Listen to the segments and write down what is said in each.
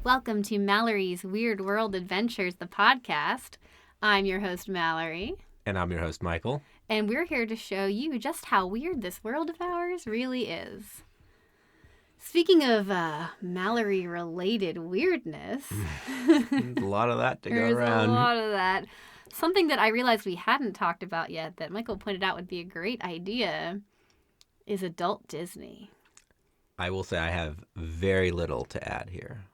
Welcome to Mallory's Weird World Adventures, the podcast. I'm your host, Mallory. And I'm your host, Michael. And we're here to show you just how weird this world of ours really is. Speaking of Mallory-related weirdness... There's a lot of that to go around. There's a lot of that. Something that I realized we hadn't talked about yet that Michael pointed out would be a great idea is adult Disney. I will say I have very little to add here.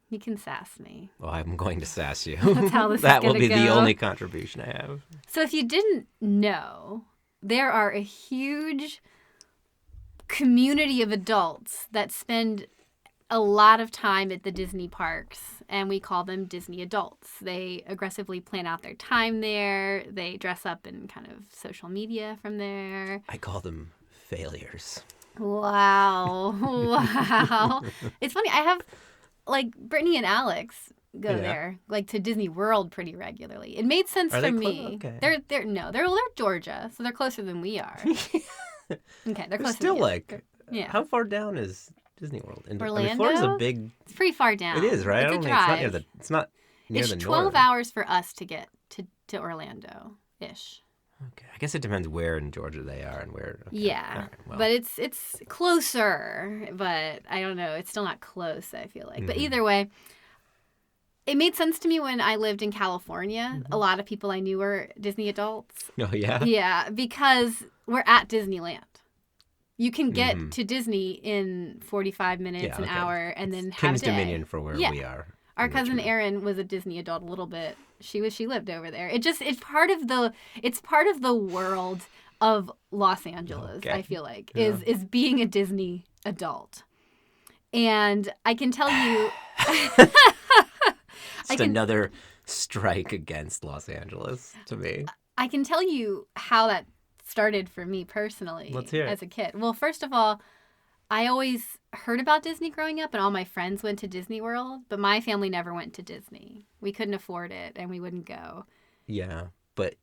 You can sass me. Well, I'm going to sass you. That's how this is That will gonna be go. the only contribution I have. So if you didn't know, there are a huge community of adults that spend a lot of time at the Disney parks, and we call them Disney adults. They aggressively plan out their time there. They dress up in kind of social media from there. I call them failures. Wow. Wow. It's funny. I have, like, Brittany and Alex go there, like, to Disney World pretty regularly. It made sense for me. Okay. They're Georgia, so they're closer than we are. Okay, they're closer still than you. like, Yeah. how far down is Disney World? Orlando? Florida's a big... It's pretty far down. It is, right? It's I a don't drive. think it's not near the north. It's 12 hours for us to get to Orlando-ish. Okay. I guess it depends where in Georgia they are and where... Okay. Yeah, All right, well. but it's closer, but I don't know. It's still not close, I feel like. But either way, it made sense to me when I lived in California. A lot of people I knew were Disney adults. Oh, yeah? Yeah, because we're at Disneyland. You can get to Disney in 45 minutes, an hour, and then have King's a day. Dominion for where we are. Our in cousin Richmond. Erin was a Disney adult a little bit. She lived over there. It's part of the world of Los Angeles, Okay. I feel like, is being a Disney adult. And I can tell you Another strike against Los Angeles to me. I can tell you how that started for me personally. Let's hear it. As a kid. Well, first of all, I always heard about Disney growing up, and all my friends went to Disney World, but my family never went to Disney. We couldn't afford it, and we wouldn't go. Yeah, but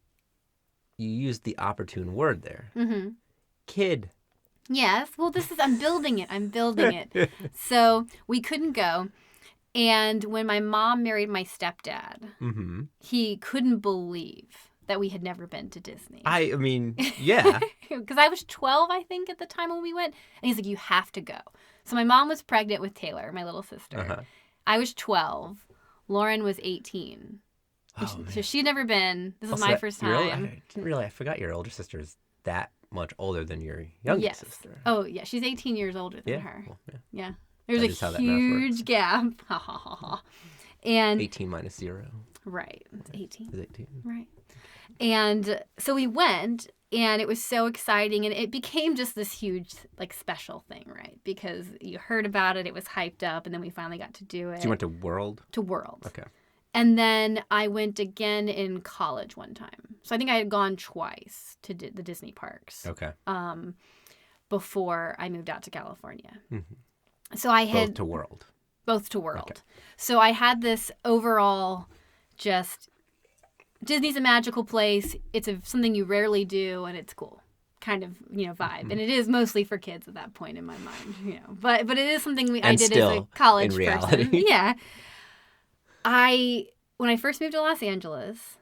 you used the opportune word there. Mm-hmm. Kid. Yes. Well, I'm building it. So we couldn't go. And when my mom married my stepdad, he couldn't believe that we had never been to Disney. I mean, yeah. Because I was 12, I think, at the time when we went. And he's like, you have to go. So my mom was pregnant with Taylor, my little sister. Uh-huh. I was 12. Lauren was 18. So she'd never been. This was my first time. I didn't realize. I forgot your older sister is that much older than your younger sister. Oh, yeah. She's 18 years older than her. Well, Yeah. There's a huge gap. And 18 minus 0. Right. It's 18. Is 18. Right. And so we went, and it was so exciting, and it became just this huge, like, special thing, right? Because you heard about it, it was hyped up, and then we finally got to do it. So you went to World? To World. Okay. And then I went again in college one time. So I think I had gone twice to the Disney parks. Okay. Before I moved out to California. Mm-hmm. So I had... Both to World. Okay. So I had this overall just... Disney's a magical place. It's something you rarely do, and it's cool kind of, vibe. Mm-hmm. And it is mostly for kids at that point in my mind, But it is something I did as a college in reality. person. Yeah. When I first moved to Los Angeles,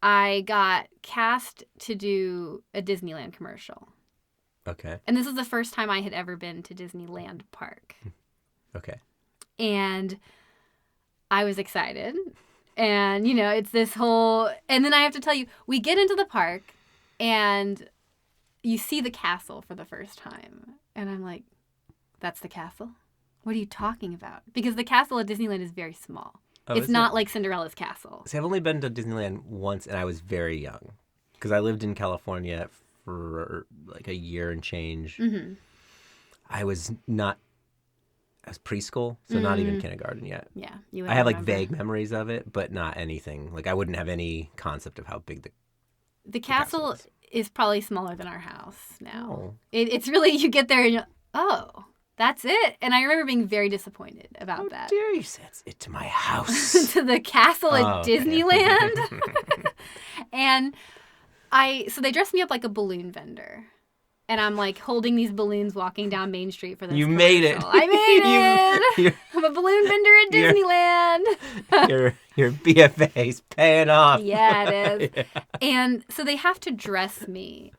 I got cast to do a Disneyland commercial. Okay. And this was the first time I had ever been to Disneyland Park. Okay. And I was excited. And, it's this whole... And then I have to tell you, we get into the park, and you see the castle for the first time. And I'm like, that's the castle? What are you talking about? Because the castle at Disneyland is very small. Oh, it's not like Cinderella's castle. See, I've only been to Disneyland once, and I was very young. Because I lived in California for like a year and change. Mm-hmm. I was preschool, so not even kindergarten yet. Yeah. I have like vague memories of it, but not anything. Like I wouldn't have any concept of how big the castle is probably smaller than our house now. Oh. It's really, you get there and you're, oh, that's it. And I remember being very disappointed about that. How dare you say it's my house. To the castle at Okay. Disneyland. And so they dressed me up like a balloon vendor. And I'm like holding these balloons walking down Main Street for this You commercial. made it. I made it. I'm a balloon vendor at Disneyland. Your BFA's paying off. Yeah, it is. Yeah. And so they have to dress me.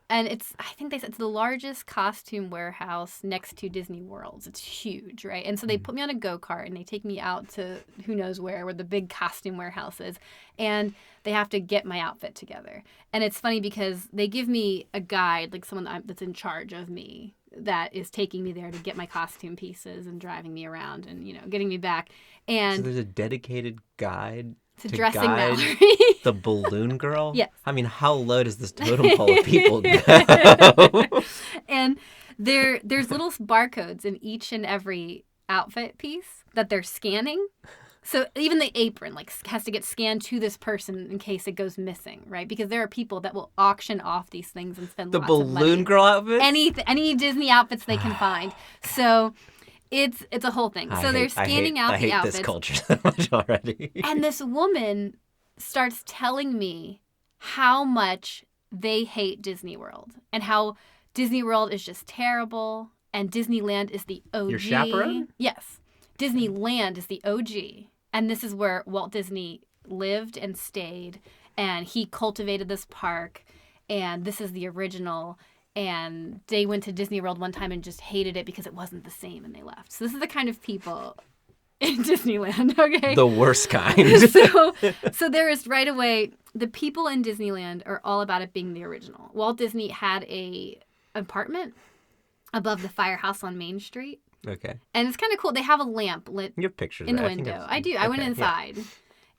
And I think they said it's the largest costume warehouse next to Disney World's. It's huge, right? And so they put me on a go-kart and they take me out to who knows where the big costume warehouse is. And they have to get my outfit together. And it's funny because they give me a guide, like someone that's in charge of me, that is taking me there to get my costume pieces and driving me around and, getting me back. And So there's a dedicated guide to to dressing guide Mallory. the balloon girl? Yes. I mean, how low does this totem pole of people go? And there's little barcodes in each and every outfit piece that they're scanning. So even the apron has to get scanned to this person in case it goes missing, right? Because there are people that will auction off these things and spend The lots of money. balloon girl outfit? Any Disney outfits they can find. So it's a whole thing. So they're scanning out the outfits. I hate this culture so much already. And this woman starts telling me how much they hate Disney World and how Disney World is just terrible and Disneyland is the OG. Your chaperone? Yes. Disneyland is the OG. And this is where Walt Disney lived and stayed. And he cultivated this park. And this is the original. And they went to Disney World one time and just hated it because it wasn't the same and they left. So this is the kind of people in Disneyland, okay? The worst kind. So there is right away, the people in Disneyland are all about it being the original. Walt Disney had a apartment above the firehouse on Main Street. Okay. And it's kind of cool. They have a lamp lit You have pictures in the of it. window. I do. I went inside. Yeah.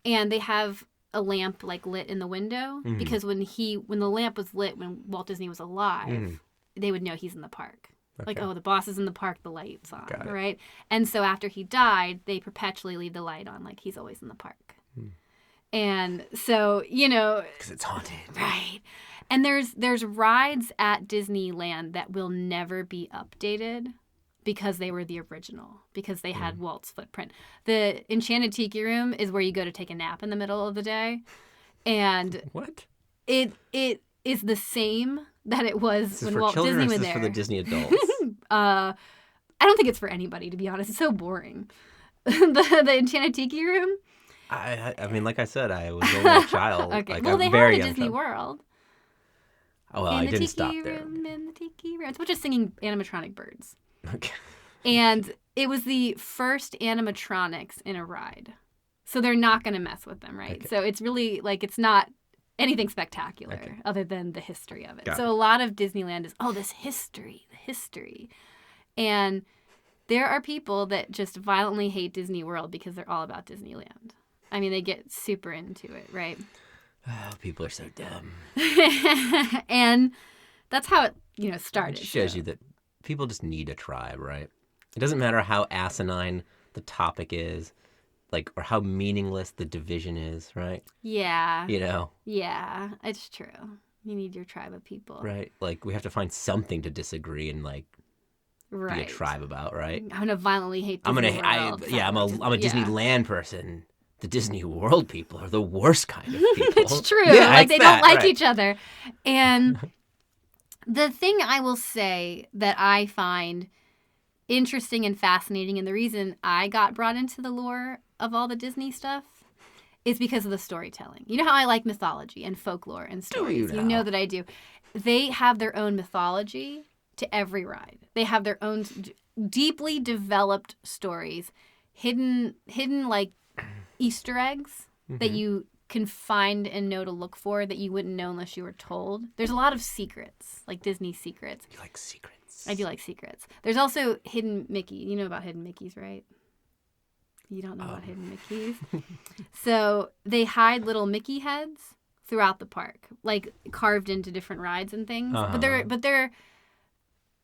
And they have a lamp lit in the window because when the lamp was lit when Walt Disney was alive, they would know he's in the park. Okay. Like, oh, the boss is in the park, the light's on, Got it. right? And so after he died, they perpetually leave the light on, like he's always in the park. And so, Because it's haunted. right. And there's rides at Disneyland that will never be updated because they were the original, because they had Walt's footprint. The Enchanted Tiki Room is where you go to take a nap in the middle of the day. And What? it is the same that it was Is this when for Walt children Disney or is was this there. for the Disney adults? I don't think it's for anybody, to be honest. It's so boring. the Enchanted Tiki Room. I mean, like I said, I was only a child. Okay. Like Well, a they very have it young at Disney child. World. Oh, well, I In the didn't Tiki stop there. Room, in the Tiki Room. It's a bunch of singing animatronic birds. Okay. And it was the first animatronics in a ride. So they're not going to mess with them, right? Okay. So it's really it's not anything spectacular Okay. other than the history of it. Got So it. a lot of Disneyland is, the history. And there are people that just violently hate Disney World because they're all about Disneyland. I mean, they get super into it, right? Oh, people are so dumb. And that's how it started. It shows so. you that people just need a tribe, right? It doesn't matter how asinine the topic is, or how meaningless the division is, right? Yeah. Yeah, It's true. You need your tribe of people. right? We have to find something to disagree and be a tribe about, right? I'm gonna violently hate Disney World. I'm a Yeah. Disneyland person. The Disney World people are the worst kind of people. It's true. Yeah, They don't like each other. And the thing I will say that I find interesting and fascinating, and the reason I got brought into the lore of all the Disney stuff is because of the storytelling. You know how I like mythology and folklore and stories. you You know now? that I do. They have their own mythology to every ride. They have their own deeply developed stories, hidden Easter eggs that you can find and know to look for that you wouldn't know unless you were told. There's a lot of secrets, like Disney secrets. You like secrets. I do like secrets. There's also hidden Mickey. You know about hidden Mickeys, right? You don't know about hidden Mickeys? So they hide little Mickey heads throughout the park, carved into different rides and things. Uh-huh. But they're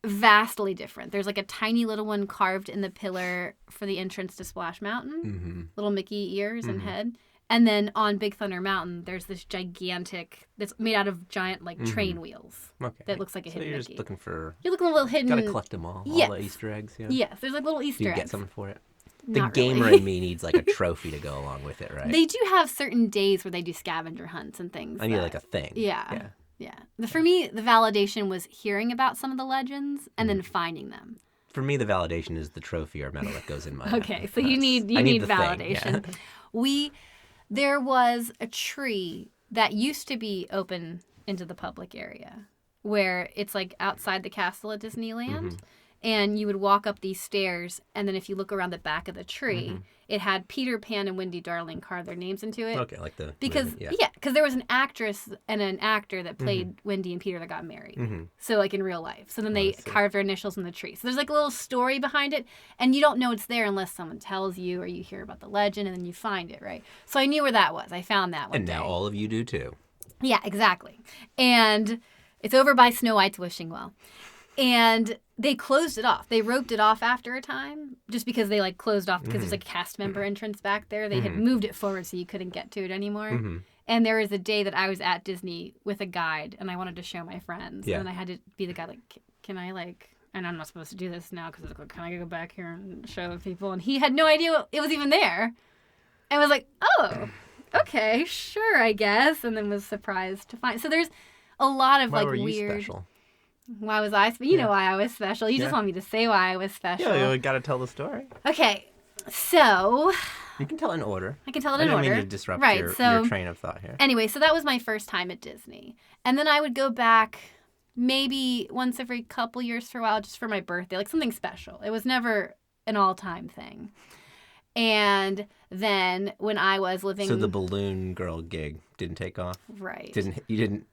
vastly different. There's a tiny little one carved in the pillar for the entrance to Splash Mountain. Mm-hmm. Little Mickey ears and head. And then on Big Thunder Mountain, there's this gigantic, that's made out of giant train wheels. Okay. That looks like a so hidden you're Mickey. just looking for... You're looking a little hidden. Gotta collect them all. Yes. All the Easter eggs, yeah. Yes, there's little Easter Do you eggs. get something for it? The Not gamer really. in me needs a trophy to go along with it, right? They do have certain days where they do scavenger hunts and things. I need that- a thing. Yeah. For me, the validation was hearing about some of the legends and then finding them. For me, the validation is the trophy or medal that goes in my Okay, hand. so you need the thing, validation. yeah. There was a tree that used to be open into the public area where it's like outside the castle at Disneyland. And you would walk up these stairs, and then if you look around the back of the tree, it had Peter Pan and Wendy Darling carve their names into it. Okay, like the because movie, because there was an actress and an actor that played Wendy and Peter that got married. So like in real life. So then they carved their initials in the tree. So there's like a little story behind it, and you don't know it's there unless someone tells you or you hear about the legend, and then you find it, right? So I knew where that was. I found that one and day. now all of you do too. Yeah, exactly. And it's over by Snow White's wishing well. And they closed it off. They roped it off after a time just because they like closed off because there's like a cast member entrance back there. They had moved it forward so you couldn't get to it anymore. And there was a day that I was at Disney with a guide and I wanted to show my friends. Yeah. And I had to be the guy like, can I like, and I'm not supposed to do this now because like, can I go back here and show people? And he had no idea it was even there. And was like, oh, okay, sure, I guess. And then was surprised to find. So there's a lot of Why like were you weird. special? Why was I? You know why I was special. You just want me to say why I was special. Yeah, you got to tell the story. Okay, so You can tell in order. I can tell it I in didn't order. mean to disrupt right, your train of thought here. Anyway, so that was my first time at Disney, and then I would go back maybe once every couple years for a while, just for my birthday, like something special. It was never an all-time thing. And then when I was living, So the balloon girl gig didn't take off. right? You didn't.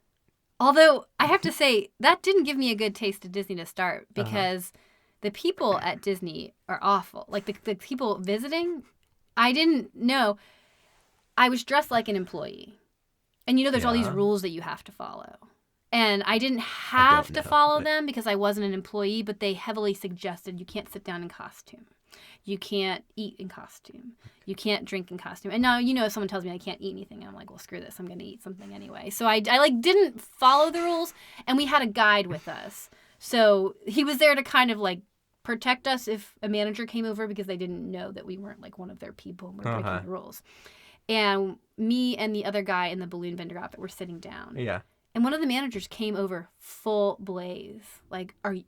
Although I have to say that didn't give me a good taste of Disney to start because the people at Disney are awful. Like the people visiting, I didn't know. I was dressed like an employee. And there's all these rules that you have to follow. And I didn't have to follow them because I wasn't an employee, but they heavily suggested you can't sit down in costume. You can't eat in costume. You can't drink in costume. And now, if someone tells me I can't eat anything, I'm like, well, screw this. I'm going to eat something anyway. So I like didn't follow the rules, and we had a guide with us. So he was there to kind of like protect us if a manager came over because they didn't know that we weren't like one of their people and we're breaking the rules. And me and the other guy in the balloon vendor outfit were sitting down. Yeah. And one of the managers came over full blaze. Like, are you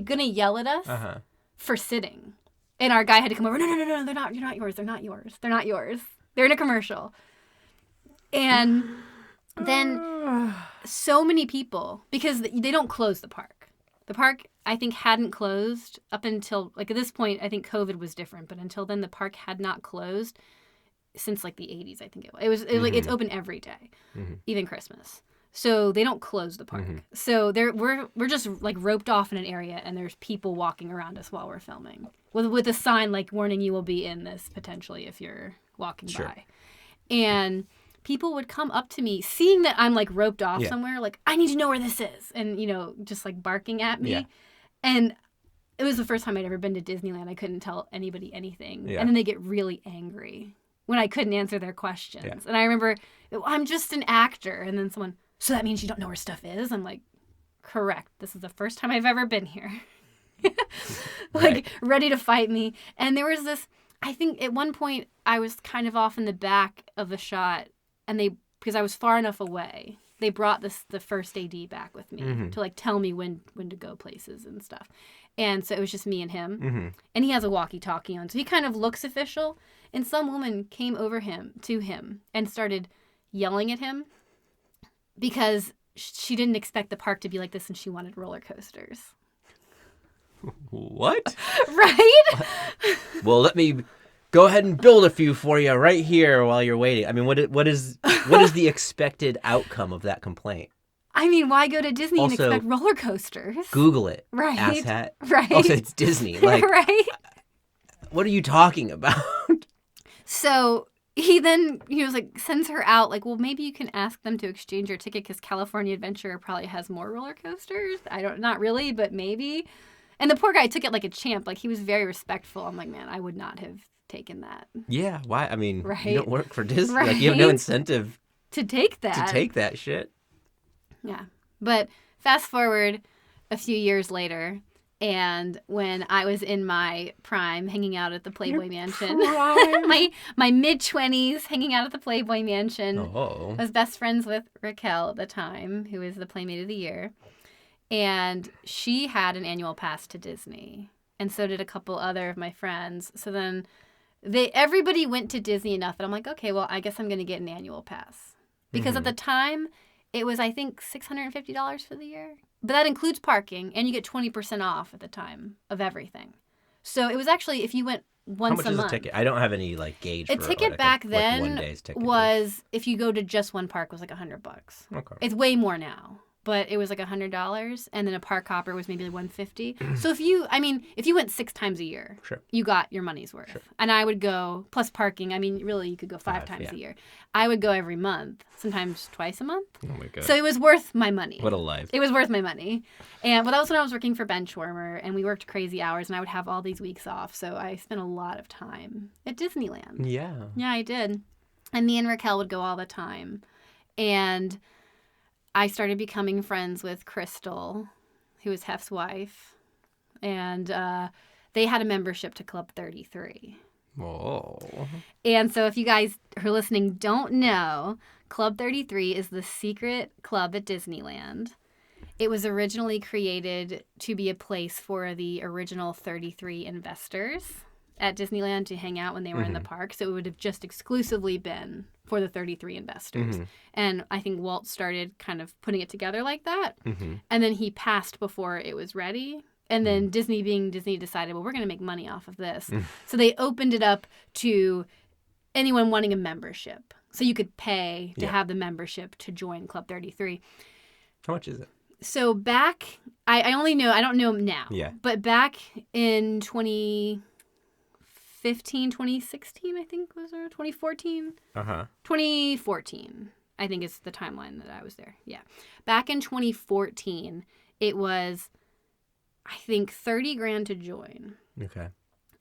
gonna yell at us? For sitting. And our guy had to come over. No, they're not yours. They're not yours. They're not yours. They're in a commercial. And then so many people, because they don't close the park. The park, I think, hadn't closed up until, like at this point, I think COVID was different. But until then, the park had not closed since like the 80s, I think it was like it's open every day, even Christmas. So they don't close the park. So we're just like roped off in an area, and there's people walking around us while we're filming with a sign like warning you will be in this potentially if you're walking by. And people would come up to me, seeing that I'm like roped off somewhere, like I need to know where this is, and just like barking at me. Yeah. And it was the first time I'd ever been to Disneyland. I couldn't tell anybody anything, and then they get really angry when I couldn't answer their questions. Yeah. And I remember, I'm just an actor, and then someone. So that means you don't know where stuff is? I'm like, correct. This is the first time I've ever been here. Ready to fight me. And there was this, I think at one point I was kind of off in the back of the shot, and because I was far enough away, they brought the first AD back with me to like tell me when to go places and stuff. And so it was just me and him. And he has a walkie-talkie on, so he kind of looks official. And some woman came over to him and started yelling at him, because she didn't expect the park to be like this and she wanted roller coasters. What? Right? Well, let me go ahead and build a few for you right here while you're waiting. I mean, what is the expected outcome of that complaint? I mean, why go to Disney also, and expect roller coasters? Google it. Right. Asshat. Right. Also, it's Disney. Like, right? What are you talking about? So he then, was like, sends her out, like, well, maybe you can ask them to exchange your ticket because California Adventure probably has more roller coasters. Not really, but maybe. And the poor guy took it like a champ. Like, he was very respectful. I'm like, man, I would not have taken that. Yeah, why? I mean, right? You don't work for Disney. Right? Like, you have no incentive to take that. To take that shit. Yeah. But fast forward a few years later, and when I was in my prime, hanging out at the Playboy Mansion, my mid-20s, hanging out at the Playboy Mansion. Oh. I was best friends with Raquel at the time, who was the Playmate of the Year. And she had an annual pass to Disney. And so did a couple other of my friends. So then everybody went to Disney enough that I'm like, okay, well, I guess I'm going to get an annual pass. Because at the time, it was, I think, $650 for the year. But that includes parking, and you get 20% off at the time of everything. So it was actually, if you went once a month. How much is a ticket? I don't have any like gauge A for ticket what back like then one day's ticket was, if you go to just one park, was like $100. Okay. It's way more now. But it was like $100, and then a park hopper was maybe like $150. So if you went 6 times a year, Sure. you got your money's worth. Sure. And I would go, plus parking, I mean, really, you could go 5 times a year. I would go every month, sometimes twice a month. Oh my God. So it was worth my money. What a life. It was worth my money. And that was when I was working for Benchwarmer, and we worked crazy hours, and I would have all these weeks off. So I spent a lot of time at Disneyland. Yeah. Yeah, I did. And me and Raquel would go all the time. And I started becoming friends with Crystal, who was Hef's wife, and they had a membership to Club 33. Whoa. And so if you guys who are listening don't know, Club 33 is the secret club at Disneyland. It was originally created to be a place for the original 33 investors at Disneyland to hang out when they were in the park. So it would have just exclusively been for the 33 investors. And I think Walt started kind of putting it together like that. And then he passed before it was ready. And then Disney, being Disney, decided, well, we're going to make money off of this. So they opened it up to anyone wanting a membership. So you could pay to have the membership to join Club 33. How much is it? So back, I don't know now. Yeah. But back in 2015, 2016, I think was there, 2014? 2014, I think is the timeline that I was there. Yeah. Back in 2014, it was, I think, $30,000 to join. Okay.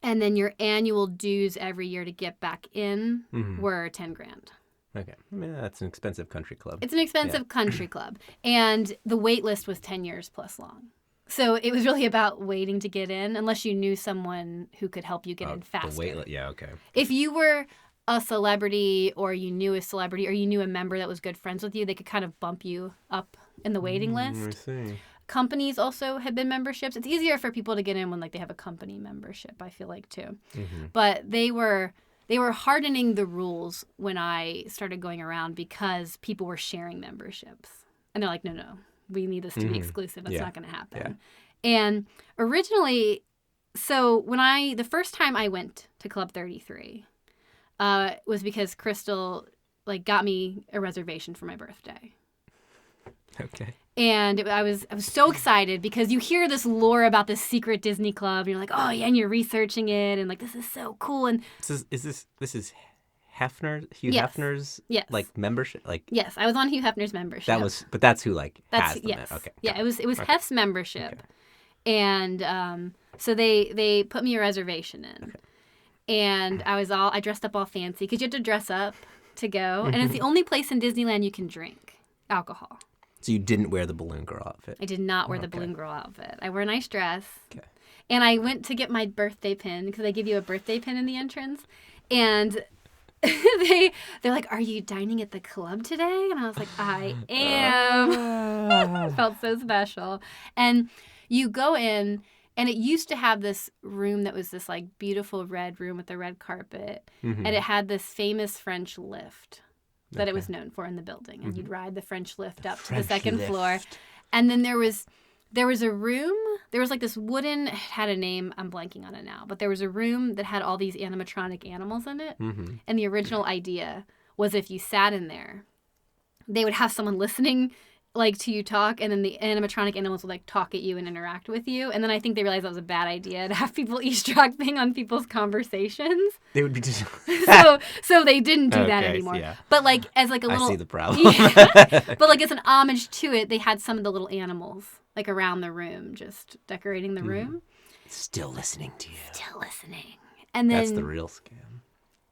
And then your annual dues every year to get back in were $10,000. Okay. I mean, that's an expensive country club. It's an expensive country club. And the wait list was 10 years plus long. So it was really about waiting to get in, unless you knew someone who could help you get in faster. The wait list, yeah, okay. If you were a celebrity, or you knew a celebrity, or you knew a member that was good friends with you, they could kind of bump you up in the waiting list. I see. Companies also have been memberships. It's easier for people to get in when like they have a company membership, I feel like, too. But they were hardening the rules when I started going around because people were sharing memberships. And they're like, no, we need this to be exclusive. That's not going to happen. Yeah. And originally, so the first time I went to Club 33 was because Crystal like got me a reservation for my birthday. Okay. And I was so excited because you hear this lore about this secret Disney club, and you're like, oh yeah, and you're researching it, and like this is so cool. And This is Hugh Hefner's like membership, like yes, I was on Hugh Hefner's membership. But that's who like has them. Yes. Okay. Yeah, it was Hef's membership, and so they put me a reservation in, and I dressed up all fancy because you have to dress up to go, and it's the only place in Disneyland you can drink alcohol. So you didn't wear the balloon girl outfit? I did not wear the balloon girl outfit. I wore a nice dress. Okay. And I went to get my birthday pin because they give you a birthday pin in the entrance. And they're like, are you dining at the club today? And I was like, I am. It felt so special. And you go in, and it used to have this room that was this like beautiful red room with the red carpet. And it had this famous French lift that it was known for in the building. And you'd ride the French lift up to the second floor. And then there was a room, there was like this wooden, it had a name, I'm blanking on it now, but there was a room that had all these animatronic animals in it. And the original idea was if you sat in there, they would have someone listening like to you talk, and then the animatronic animals would like talk at you and interact with you. And then I think they realized that was a bad idea to have people eavesdropping on people's conversations. They would be just so they didn't do that anymore. Yeah. But like as like a little, I see the problem. But like as an homage to it, they had some of the little animals like around the room, just decorating the room. Still listening to you. Still listening. And then that's the real scam.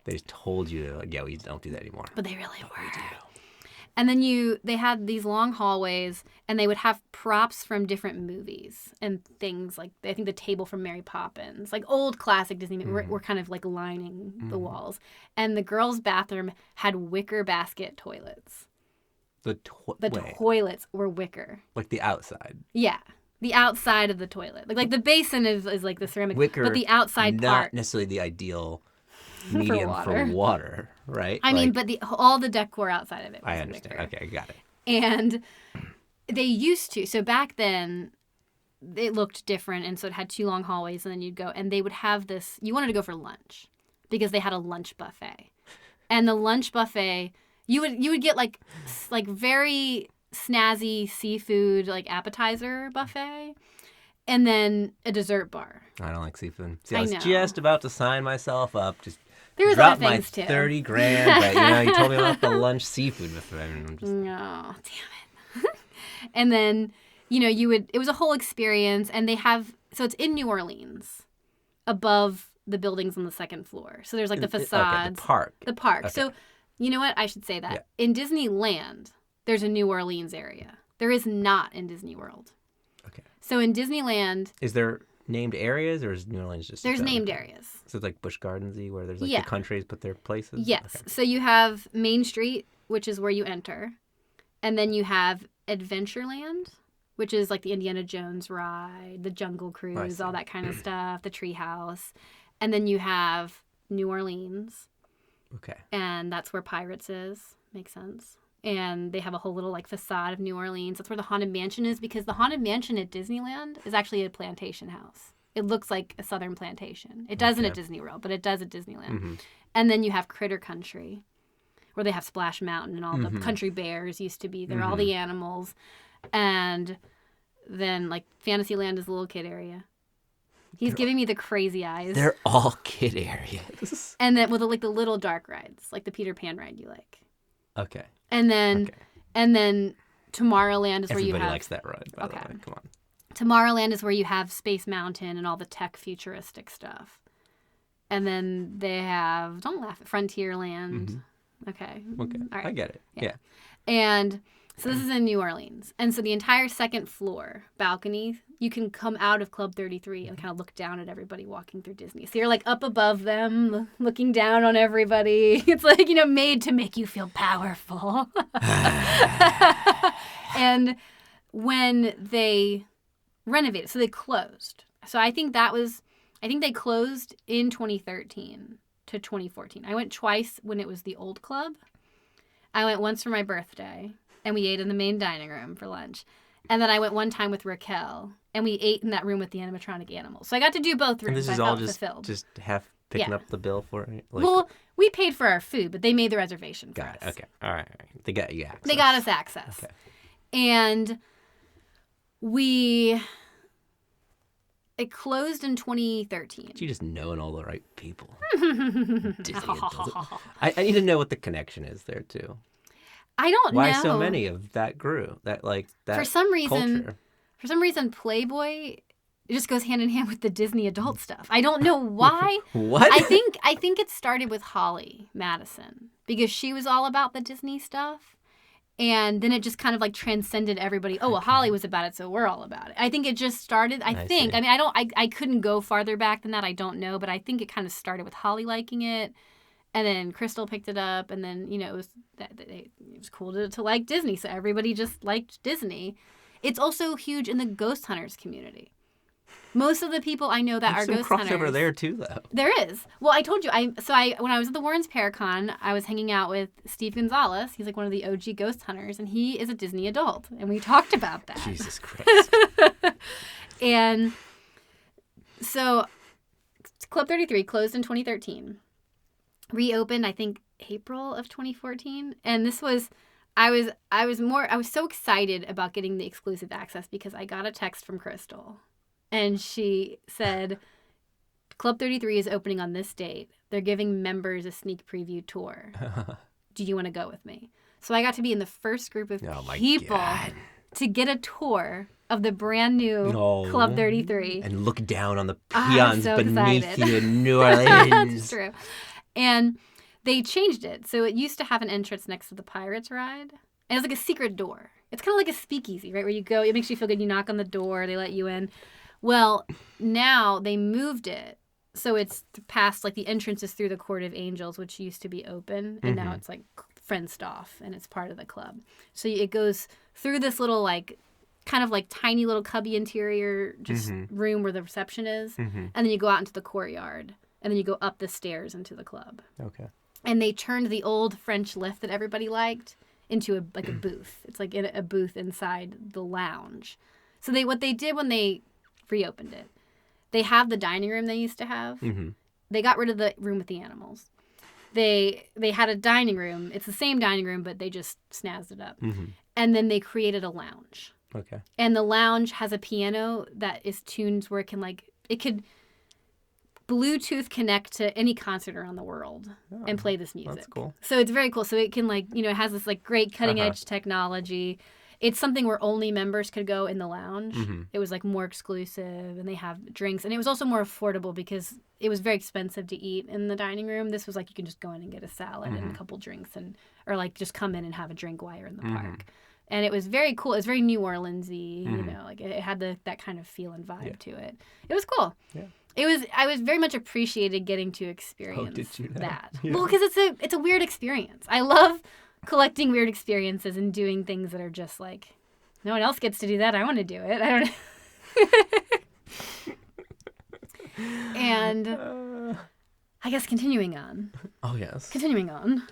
They told you, like, yeah, we don't do that anymore. But they really were. We do. And then they had these long hallways, and they would have props from different movies and things like, I think the table from Mary Poppins, like old classic Disney movies were kind of like lining the walls. And the girls' bathroom had wicker basket toilets. The wait, toilets were wicker. like the outside. Yeah. The outside of the toilet. Like the basin is like the ceramic. Wicker, but the outside not part necessarily the ideal for medium for water. water, right? I mean, but all the decor outside of it was I understand. wicker. Okay, got it. And they used to. So back then, it looked different. And so it had 2 long hallways. And then you'd go. And they would have this. You wanted to go for lunch because they had a lunch buffet. And the lunch buffet, you would get like very snazzy seafood, like appetizer buffet. And then a dessert bar. I don't like seafood. See, I I was know. just about to sign myself up. Just There was drop other my things too. $30,000, but you told me about the lunch seafood buffet. And I'm just... No, damn it. And then, it was a whole experience. And they have, so it's in New Orleans, above the buildings on the second floor. So there's like the facades. Okay, the park. The park. Okay. So, you know what? I should say that. Yeah. In Disneyland, there's a New Orleans area. There is not in Disney World. Okay. So in Disneyland... Is there named areas, or is New Orleans just... There's named areas. So it's like Busch Gardens-y, where there's like Yeah. the countries put their places? Yes. Okay. So you have Main Street, which is where you enter. And then you have Adventureland, which is like the Indiana Jones ride, the Jungle Cruise, all that kind of stuff, the Treehouse. And then you have New Orleans. Okay. And that's where Pirates is. Makes sense. And they have a whole little like facade of New Orleans. That's where the Haunted Mansion is, because the Haunted Mansion at Disneyland is actually a plantation house. It looks like a southern plantation. It doesn't at Disney World, but it does at Disneyland. Mm-hmm. And then you have Critter Country, where they have Splash Mountain and all the country bears used to be there, all the animals. And then like Fantasyland is the little kid area. He's giving me the crazy eyes. They're all kid areas. And then with like the little dark rides, like the Peter Pan ride you like. Okay. And then Tomorrowland is where you Everybody have... likes that ride, by the way. Come on. Tomorrowland is where you have Space Mountain and all the tech futuristic stuff. And then they have... Don't laugh at Frontierland. Mm-hmm. Okay. Okay. All right. I get it. Yeah. And so this is in New Orleans. And so the entire second floor balcony, you can come out of Club 33 and kind of look down at everybody walking through Disney. So you're like up above them, looking down on everybody. It's like, made to make you feel powerful. And when they renovated, so they closed. So I think they closed in 2013 to 2014. I went twice when it was the old club. I went once for my birthday, and we ate in the main dining room for lunch. And then I went one time with Raquel, and we ate in that room with the animatronic animals. So I got to do both rooms. And this is I all felt fulfilled. just half picking up the bill for it? Like, Well, we paid for our food, but they made the reservation for us. got it. Okay. All right. They got you access. They got us access. Okay. And it closed in 2013. You just knowing all the right people. Disney adults. I need to know what the connection is there too. I don't know. Why so many of that grew? That For some reason, culture. Playboy just goes hand in hand with the Disney adult stuff. I don't know why. What? I think it started with Holly Madison because she was all about the Disney stuff. And then it just kind of like transcended everybody. Oh, well, Holly was about it, so we're all about it. I think it just started. I think. see. I mean, I couldn't go farther back than that. I don't know, but I think it kind of started with Holly liking it, and then Crystal picked it up, and then it was cool to like Disney, so everybody just liked Disney. It's also huge in the ghost hunters community. Most of the people I know that There's are some ghost crossover hunters. there too, though. There is. Well, I told you. When I was at the Warrens Paracon, I was hanging out with Steve Gonzalez. He's like one of the OG ghost hunters, and he is a Disney adult, and we talked about that. Jesus Christ. And so, Club 33 closed in 2013. Reopened, I think, April of 2014, and this was. I was so excited about getting the exclusive access because I got a text from Crystal. And she said, Club 33 is opening on this date. They're giving members a sneak preview tour. Do you want to go with me? So I got to be in the first group of people to get a tour of the brand new Club 33. And look down on the peons beneath excited. you in New Orleans. That's true. And they changed it. So it used to have an entrance next to the Pirates ride. And it's like a secret door. It's kind of like a speakeasy, right? Where you go, it makes you feel good. You knock on the door, they let you in. Well, now they moved it. So it's past, like the entrance is through the Court of Angels, which used to be open. And now it's like fenced off, and it's part of the club. So it goes through this little like kind of like tiny little cubby interior just room where the reception is, and then you go out into the courtyard, and then you go up the stairs into the club. Okay. And they turned the old French lift that everybody liked into a booth. It's like a booth inside the lounge. So what they did when they reopened it, they have the dining room they used to have. They got rid of the room with the animals. They had a dining room. It's the same dining room, but they just snazzed it up. And then they created a lounge. Okay. And the lounge has a piano that is tuned where it could Bluetooth connect to any concert around the world and play this music. That's cool. So it's very cool. So it can it has this like great cutting edge technology. It's something where only members could go in the lounge. It was like more exclusive, and they have drinks, and it was also more affordable because it was very expensive to eat in the dining room. This was like you can just go in and get a salad and a couple drinks, or like just come in and have a drink while you're in the park. And it was very cool. It was very New Orleans-y, like it had that kind of feel and vibe to it. It was cool. Yeah. I was very much appreciated getting to experience did you know? that. Yeah. Well, because it's a weird experience. I love collecting weird experiences and doing things that are just like, no one else gets to do that. I want to do it. I don't. And I guess continuing on. Oh yes. Continuing on.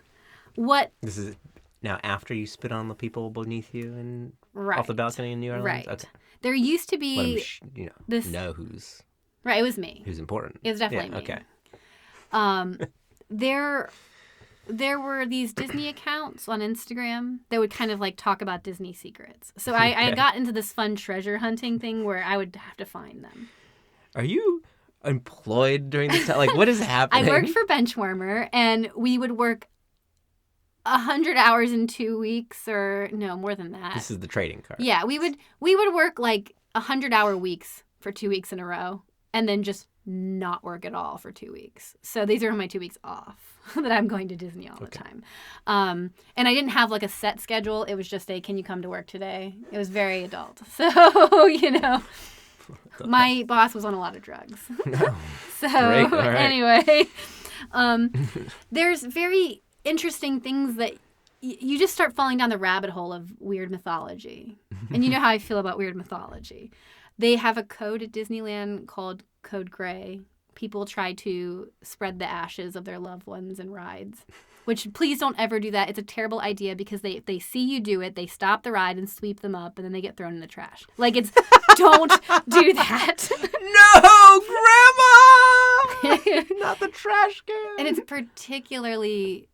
What? This is now after you spit on the people beneath you and Right. off the balcony in New Orleans. Right. Okay. There used to Let be them this. know who's Right. It was me. important. It was definitely me. Okay. There were these Disney accounts on Instagram that would kind of like talk about Disney secrets. So I got into this fun treasure hunting thing where I would have to find them. Are you employed during this time? Like, what is happening? I worked for Benchwarmer, and we would work 100 hours in 2 weeks, or no, more than that. This is the trading card. Yeah, we would work like 100-hour weeks for 2 weeks in a row, and then just not work at all for 2 weeks. So these are my 2 weeks off that I'm going to Disney all the time. And I didn't have like a set schedule. It was just can you come to work today? It was very adult. So, my boss was on a lot of drugs. No. So Great. All right. Anyway, there's very interesting things that you just start falling down the rabbit hole of weird mythology. And you know how I feel about weird mythology. They have a code at Disneyland called Code Gray. People try to spread the ashes of their loved ones in rides, which please don't ever do that. It's a terrible idea because if they see you do it, they stop the ride and sweep them up, and then they get thrown in the trash. Like, don't do that. No, Grandma! Not the trash can. And it's particularly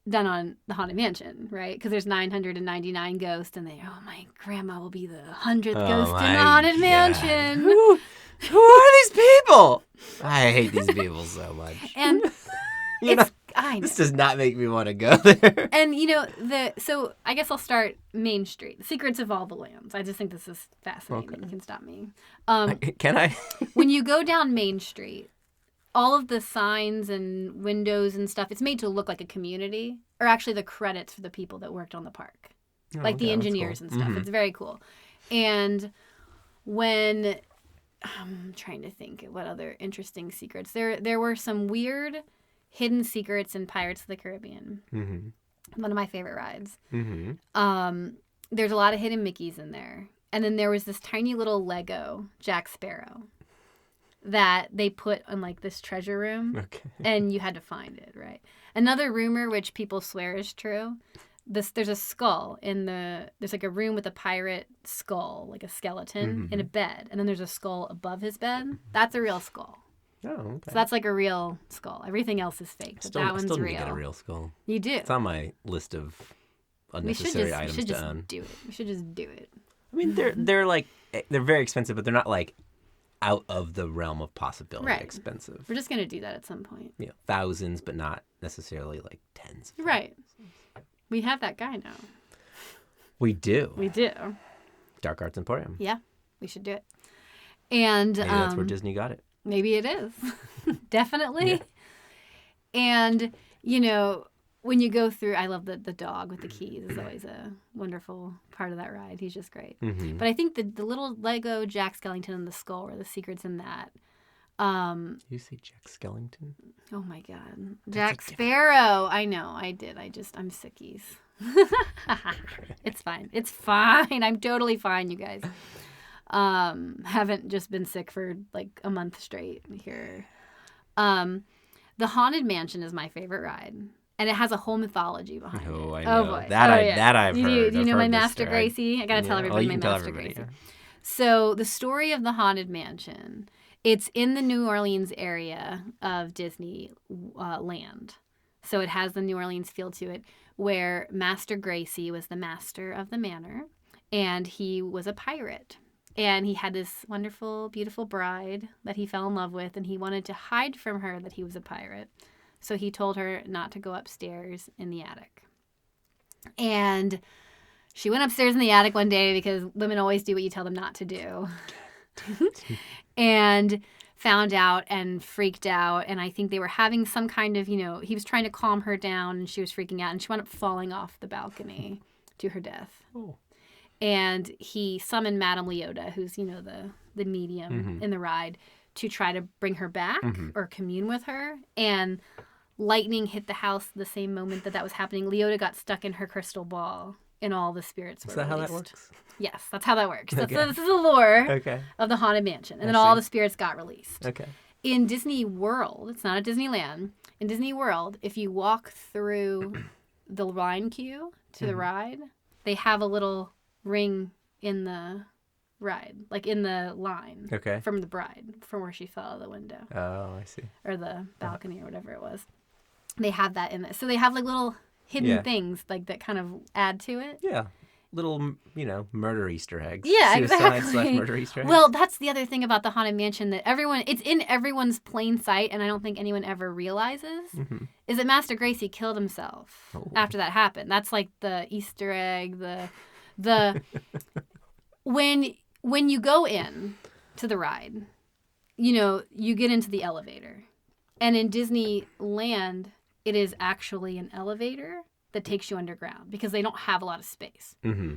done on the Haunted Mansion, right? Because there's 999 ghosts, and my grandma will be the 100th ghost in the Haunted Mansion. Who are these people? I hate these people so much. And I know. This does not make me want to go there. And so I guess I'll start Main Street, the secrets of all the lands. I just think this is fascinating. Okay. You can stop me. Can I? When you go down Main Street, all of the signs and windows and stuff, it's made to look like a community, or actually the credits for the people that worked on the park, like the engineers and stuff. Mm-hmm. It's very cool. And when I'm trying to think what other interesting secrets, there were some weird hidden secrets in Pirates of the Caribbean. Mm-hmm. One of my favorite rides. Mm-hmm. There's a lot of hidden Mickeys in there. And then there was this tiny little Lego Jack Sparrow that they put in like this treasure room. Okay. And you had to find it, right? Another rumor, which people swear is true, there's a skull there's like a room with a pirate skull, like a skeleton in a bed. And then there's a skull above his bed. That's a real skull. Oh, okay. So that's like a real skull. Everything else is fake, but that one's real. I still need real. to get a real skull. You do. It's on my list of unnecessary items to own. We should just do it. I mean, they're like they're very expensive, but they're not like out of the realm of possibility expensive. We're just gonna do that at some point. Yeah, thousands, but not necessarily like tens. Right. We have that guy now. We do. We do. Dark Arts Emporium. Yeah, we should do it. And maybe that's where Disney got it. Maybe it is. Definitely. Yeah. And, when you go through, I love the dog with the keys is always a wonderful part of that ride. He's just great. Mm-hmm. But I think the little Lego Jack Skellington and the skull are the secrets in that. You say Jack Skellington? Oh my God. That's Jack a different- Sparrow. I know. I did. I'm sickies. It's fine. It's fine. I'm totally fine, you guys. Haven't just been sick for like a month straight here. The Haunted Mansion is my favorite ride. And it has a whole mythology behind it. Oh, I Oh, know. boy. That I've Do heard. you I've know my heard this Master story. Gracie? I gotta tell everybody you my can tell Master everybody, Gracie. yeah. So the story of the Haunted Mansion, it's in the New Orleans area of Disney land. So it has the New Orleans feel to it, where Master Gracie was the master of the manor, and he was a pirate. And he had this wonderful, beautiful bride that he fell in love with, and he wanted to hide from her that he was a pirate. So he told her not to go upstairs in the attic. And she went upstairs in the attic one day because women always do what you tell them not to do. And found out and freaked out. And I think they were having some kind of, he was trying to calm her down and she was freaking out. And she wound up falling off the balcony to her death. Oh. And he summoned Madame Leota, who's, the medium in the ride, to try to bring her back or commune with her. And lightning hit the house the same moment that was happening. Leota got stuck in her crystal ball, and all the spirits were Is that released. how that works? Yes, that's how that works. Okay. This is the lore Okay. of the Haunted Mansion. And then I all see. the spirits got released. Okay. In Disney World, it's not at Disneyland. In Disney World, if you walk through the line queue to the ride, they have a little ring in the ride, like in the line Okay. from the bride, from where she fell out of the window Oh, I see. or the balcony or whatever it was. They have that in there. So they have like little hidden things like that kind of add to it. Yeah. Little, murder Easter eggs. Yeah, Suicide exactly. / murder Easter eggs. Well, that's the other thing about the Haunted Mansion that it's in everyone's plain sight, and I don't think anyone ever realizes, is that Master Gracie killed himself after that happened. That's like the Easter egg, the when you go in to the ride, you get into the elevator. And in Disneyland, it is actually an elevator that takes you underground because they don't have a lot of space. Mm-hmm.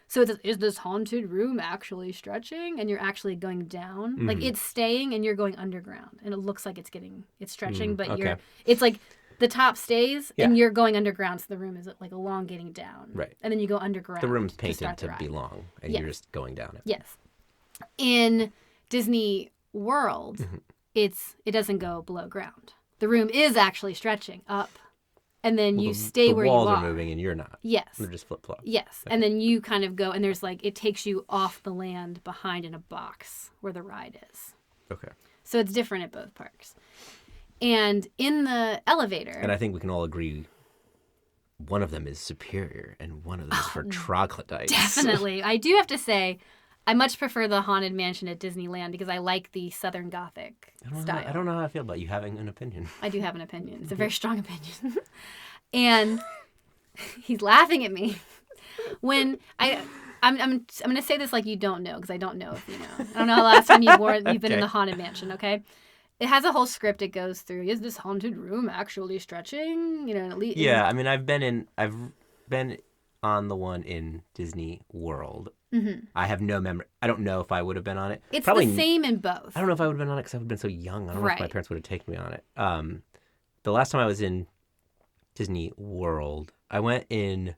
So is this haunted room actually stretching? And you're actually going down. Like it's staying and you're going underground. And it looks like it's stretching, but it's like the top stays and you're going underground. So the room is like elongating down. Right. And then you go underground. The room's to painted start the to ride. be long, and Yes. you're just going down it. Yes. In Disney World, it doesn't go below ground. The room is actually stretching up, and then you stay where you are. The walls are moving, and you're not. Yes. They're just flip-flop. Yes. Okay. And then you kind of go, and there's like, it takes you off the land behind in a box where the ride is. Okay. So it's different at both parks. And in the elevator. And I think we can all agree one of them is superior, and one of them is for troglodytes. Definitely. I do have to say, I much prefer the Haunted Mansion at Disneyland because I like the Southern Gothic style. I don't know how I feel about you having an opinion. I do have an opinion. It's a very strong opinion. And he's laughing at me. When I'm going to say this like you don't know because I don't know if you know. I don't know how the last time you've been in the Haunted Mansion, okay? It has a whole script it goes through. Is this haunted room actually stretching? Yeah, I mean, I've been on the one in Disney World. Mm-hmm. I have no memory. I don't know if I would have been on it. It's probably the same in both. I don't know if I would have been on it because I would have been so young. I don't know if my parents would have taken me on it. The last time I was in Disney World, I went in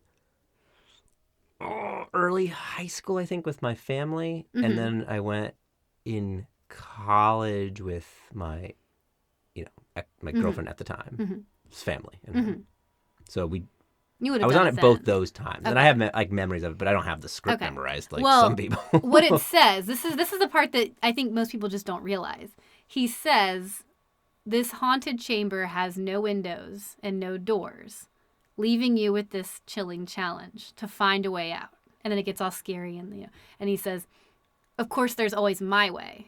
early high school, I think, with my family. Mm-hmm. And then I went in college with my girlfriend at the time, family. And so I was on it both those times, and I have memories of it, but I don't have the script memorized like some people. What it says, this is the part that I think most people just don't realize. He says, this haunted chamber has no windows and no doors, leaving you with this chilling challenge to find a way out. And then it gets all scary, and he says, of course, there's always my way.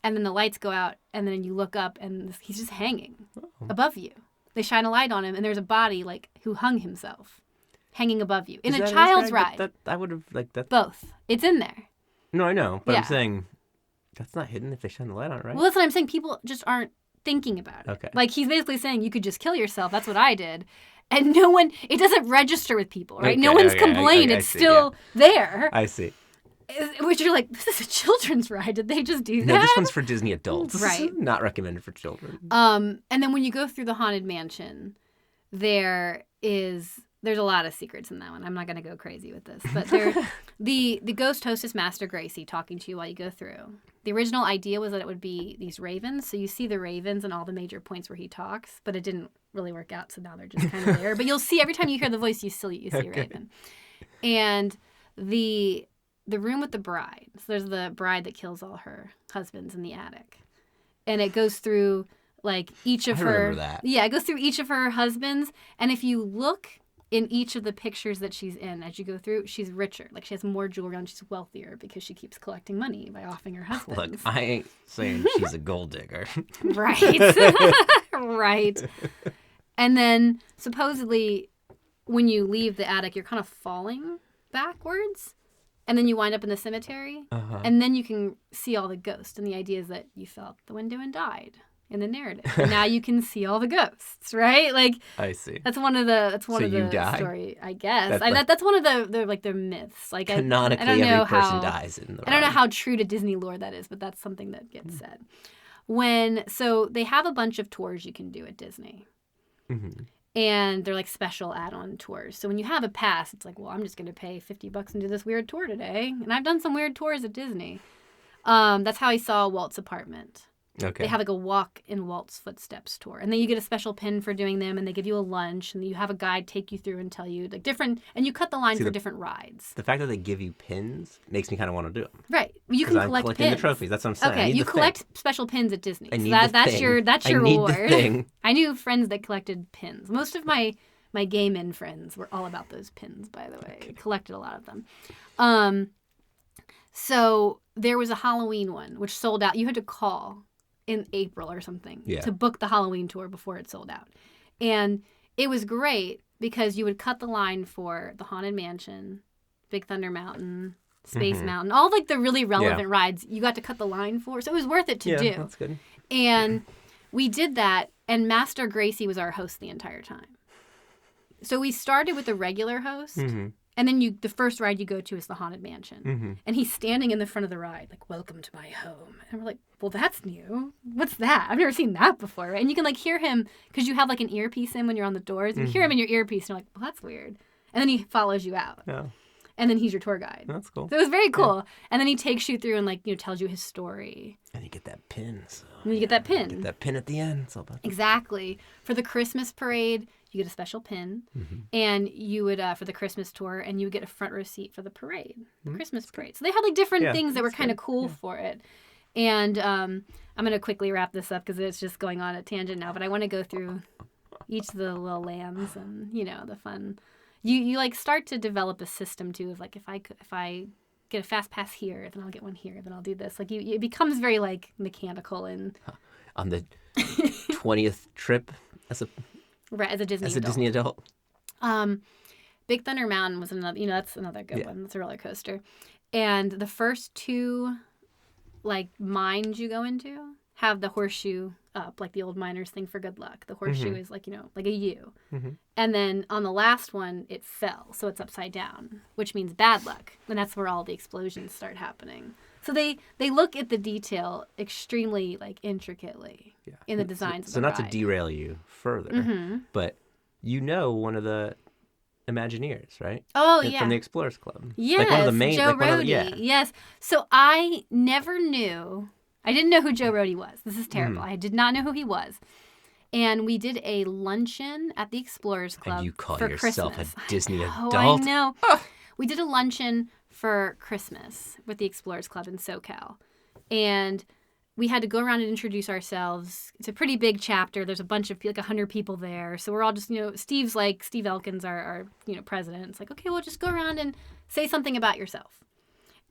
And then the lights go out, and then you look up, and he's just hanging above you. They shine a light on him, and there's a body who hung himself, hanging above you in a child's ride. I would have that. Both. It's in there. No, I know, but I'm saying that's not hidden if they shine the light on it, right? Well, that's what I'm saying. People just aren't thinking about it. Okay. Like he's basically saying you could just kill yourself. That's what I did, and no one. It doesn't register with people, right? Okay, no one's complained. It's still there. I see. Which you're like, this is a children's ride. Did they just do that? No, this one's for Disney adults. Right. Not recommended for children. And then when you go through the Haunted Mansion, there's a lot of secrets in that one. I'm not going to go crazy with this, but the ghost hostess, Master Gracie, talking to you while you go through. The original idea was that it would be these ravens, so you see the ravens and all the major points where he talks, but it didn't really work out, so now they're just kind of there. But you'll see every time you hear the voice, you see a raven. And the room with the bride. So there's the bride that kills all her husbands in the attic. And it goes through like each of I remember that. Yeah, it goes through each of her husbands. And if you look in each of the pictures that she's in as you go through, she's richer. Like she has more jewelry on, she's wealthier because she keeps collecting money by offing her husbands. Look, I ain't saying she's a gold digger. Right. Right. And then supposedly when you leave the attic, you're kind of falling backwards. And then you wind up in the cemetery, and then you can see all the ghosts. And the idea is that you fell out the window and died in the narrative. And now you can see all the ghosts, right? Like I see. That's one of the die? story, I guess. That's that's one of the myths. Like canonically, I don't know every person how, dies in the ride. I don't know how true to Disney lore that is, but that's something that gets said. So they have a bunch of tours you can do at Disney. Mm-hmm. And they're like special add-on tours. So when you have a pass, it's like, well, I'm just going to pay $50 and do this weird tour today. And I've done some weird tours at Disney. That's how I saw Walt's apartment. Okay. They have like a walk in Walt's footsteps tour. And then you get a special pin for doing them, and they give you a lunch, and you have a guide take you through and tell you like different, and you cut the line for different rides. The fact that they give you pins makes me kind of want to do them. Right. You can collect collecting pins. the trophies. That's what I'm saying. Okay, you collect special pins at Disney. I need that's your reward. I knew friends that collected pins. Most of my gay men friends were all about those pins, by the way. Okay. Collected a lot of them. So there was a Halloween one, which sold out. You had to call in April or something to book the Halloween tour before it sold out. And it was great because you would cut the line for the Haunted Mansion, Big Thunder Mountain, Space Mountain, all like the really relevant rides you got to cut the line for. So it was worth it to do. That's good. And we did that, and Master Gracie was our host the entire time. So we started with a regular host, and then the first ride you go to is the Haunted Mansion. And he's standing in the front of the ride, like, welcome to my home. And we're like, well, that's new. What's that? I've never seen that before, right? And you can, like, hear him, because you have, like, an earpiece in when you're on the doors. You hear him in your earpiece, and you're like, well, that's weird. And then he follows you out. Yeah. And then he's your tour guide. That's cool. So it was very cool. Yeah. And then he takes you through and, like, tells you his story. And you get that pin. So, and you get that pin. Get that pin at the end. It's all about exactly. For the Christmas parade, you get a special pin, and you would for the Christmas tour, and you would get a front row seat for the parade, the Christmas parade. So they had like different things that were kind of cool for it. And I'm going to quickly wrap this up because it's just going on a tangent now. But I want to go through each of the little lands and the fun. You like start to develop a system too of like if I get a fast pass here, then I'll get one here, then I'll do this. Like it becomes very like mechanical and on the 20th trip as a Disney adult. Big Thunder Mountain was another, that's another good one. That's a roller coaster. And the first two, like, mines you go into have the horseshoe up, like the old miners thing for good luck. The horseshoe is like, like a U. And then on the last one, it fell. So it's upside down, which means bad luck. And that's where all the explosions start happening. So they look at the detail extremely, like, intricately in the designs of the ride. So not to derail you further, but one of the Imagineers, right? Oh, yeah. From the Explorers Club. Yes, like one of the main, Joe Rohde. Yes. So I never knew. I didn't know who Joe Rohde was. This is terrible. I did not know who he was. And we did a luncheon at the Explorers Club and you call for yourself Christmas. A Disney adult? I know. We did a luncheon for Christmas with the Explorers Club in SoCal. And we had to go around and introduce ourselves. It's a pretty big chapter. There's a bunch of, like 100 people there. So we're all just, Steve Elkins, our president. It's like, okay, well, just go around and say something about yourself.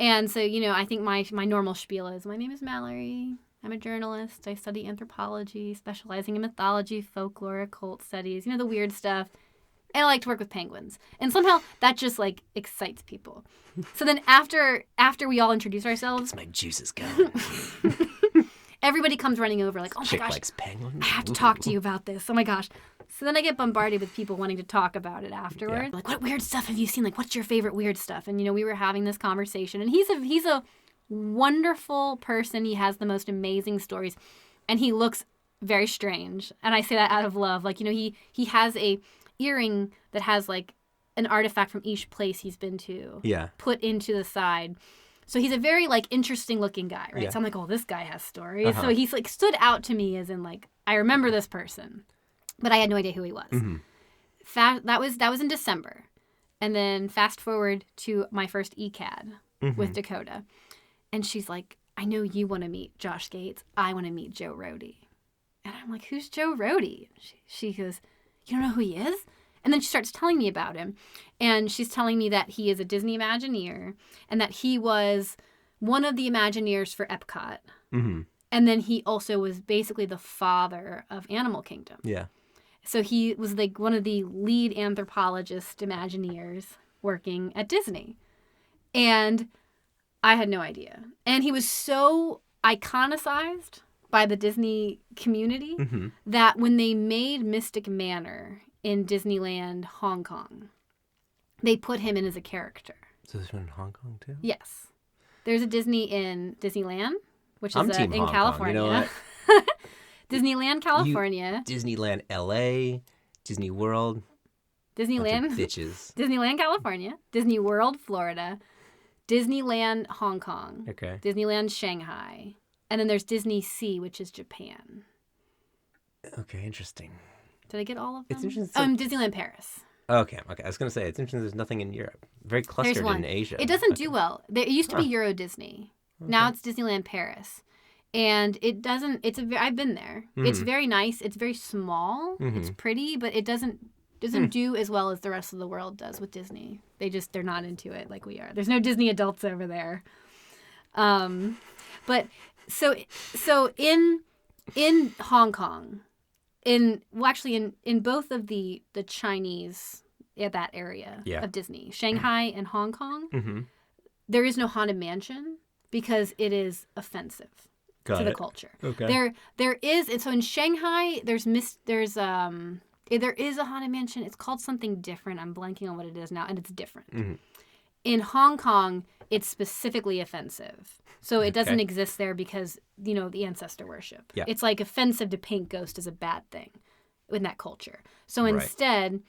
And so, I think my normal spiel is, my name is Mallory. I'm a journalist. I study anthropology, specializing in mythology, folklore, occult studies, the weird stuff. And I like to work with penguins. And somehow that just, like, excites people. So then after we all introduce ourselves... It's my juices going. Everybody comes running over like, oh my Chick gosh, likes penguins. I have to talk to you about this. Oh my gosh. So then I get bombarded with people wanting to talk about it afterwards. Yeah. Like, what weird stuff have you seen? Like, what's your favorite weird stuff? And, we were having this conversation. And he's a wonderful person. He has the most amazing stories. And he looks very strange. And I say that out of love. Like, he has a earring that has, like, an artifact from each place he's been to. Yeah. Put into the side. So he's a very, like, interesting looking guy, right? Yeah. So I'm like, oh, this guy has stories. So he's, like, stood out to me as in, like, I remember this person. But I had no idea who he was. Mm-hmm. That was in December. And then fast forward to my first ECAD with Dakota. And she's like, I know you want to meet Josh Gates. I want to meet Joe Rohde. And I'm like, who's Joe Rohde? She goes, you don't know who he is? And then she starts telling me about him. And she's telling me that he is a Disney Imagineer and that he was one of the Imagineers for Epcot. Mm-hmm. And then he also was basically the father of Animal Kingdom. Yeah. So he was like one of the lead anthropologist Imagineers working at Disney. And I had no idea. And he was so iconicized by the Disney community that when they made Mystic Manor in Disneyland Hong Kong, they put him in as a character. So this one in Hong Kong too? Yes. There's a Disney in Disneyland, which I'm is team in Hong California. Kong. You know what? Disneyland, California. Disneyland LA, Disney World. Disneyland. Bitches. Disneyland, California. Disney World, Florida. Disneyland, Hong Kong. Okay. Disneyland, Shanghai. And then there's Disney Sea, which is Japan. Okay, interesting. Did I get all of them? It's interesting. Disneyland, Paris. Okay. I was going to say, it's interesting there's nothing in Europe. Very clustered There's one. in Asia. It doesn't do well. It used to be Euro Disney. Now it's Disneyland Paris. And it doesn't, I've been there. It's very nice. It's very small. It's pretty, but it doesn't do as well as the rest of the world does with Disney. They're not into it like we are. There's no Disney adults over there. But so in Hong Kong, in both of the Chinese, that area of Disney, Shanghai and Hong Kong, there is no Haunted Mansion because it is offensive to the culture. Okay. There is, and so in Shanghai, there is a Haunted Mansion. It's called something different. I'm blanking on what it is now, and it's different. In Hong Kong, it's specifically offensive. So it doesn't exist there because, the ancestor worship. Yeah. It's like offensive to paint ghost as a bad thing in that culture. So instead,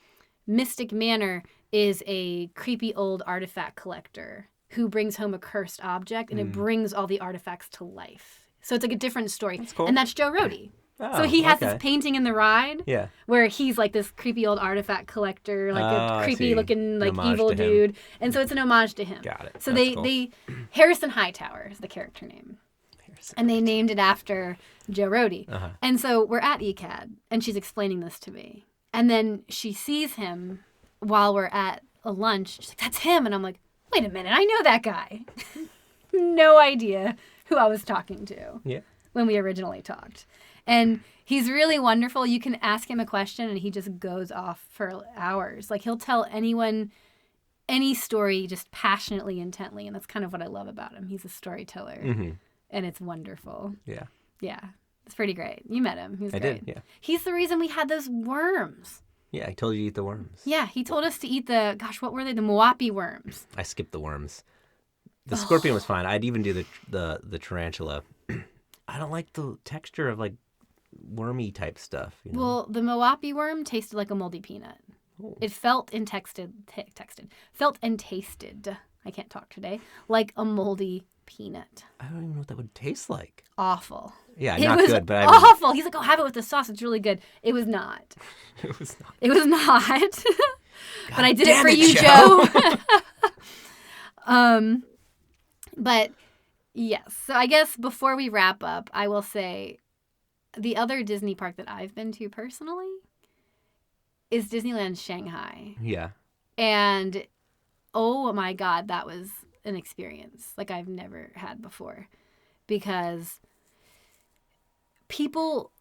Mystic Manor is a creepy old artifact collector who brings home a cursed object, and it brings all the artifacts to life. So it's like a different story. That's cool. And that's Joe Rohde. Oh, So he has this painting in the ride where he's like this creepy old artifact collector, like a creepy looking like evil dude. And so it's an homage to him. Got it. So That's they Harrison Hightower is the character name. And they named it after Joe Rohde. And so we're at ECAD and she's explaining this to me. And then she sees him while we're at a lunch. She's like, that's him. And I'm like, wait a minute, I know that guy. No idea who I was talking to when we originally talked. And he's really wonderful. You can ask him a question and he just goes off for hours. Like he'll tell anyone any story just passionately, intently. And that's kind of what I love about him. He's a storyteller. And it's wonderful. Yeah. Yeah. It's pretty great. You met him. He was great. I did, yeah. He's the reason we had those worms. Yeah, I told you to eat the worms. Yeah, he told us to eat what were they? The Moapi worms. I skipped the worms. The scorpion was fine. I'd even do the tarantula. I don't like the texture of like wormy type stuff. Well, the Moapi worm tasted like a moldy peanut. Ooh. It felt and tasted. I can't talk today. Like a moldy peanut. I don't even know what that would taste like. Awful. Yeah, it not was good, but awful. He's like, oh, have it with the sauce. It's really good. It was not. It was not. It was not. But I did it for you, Joe. But yes. So I guess before we wrap up, I will say the other Disney park that I've been to personally is Disneyland Shanghai. Yeah. And oh my God, that was an experience like I've never had before, because people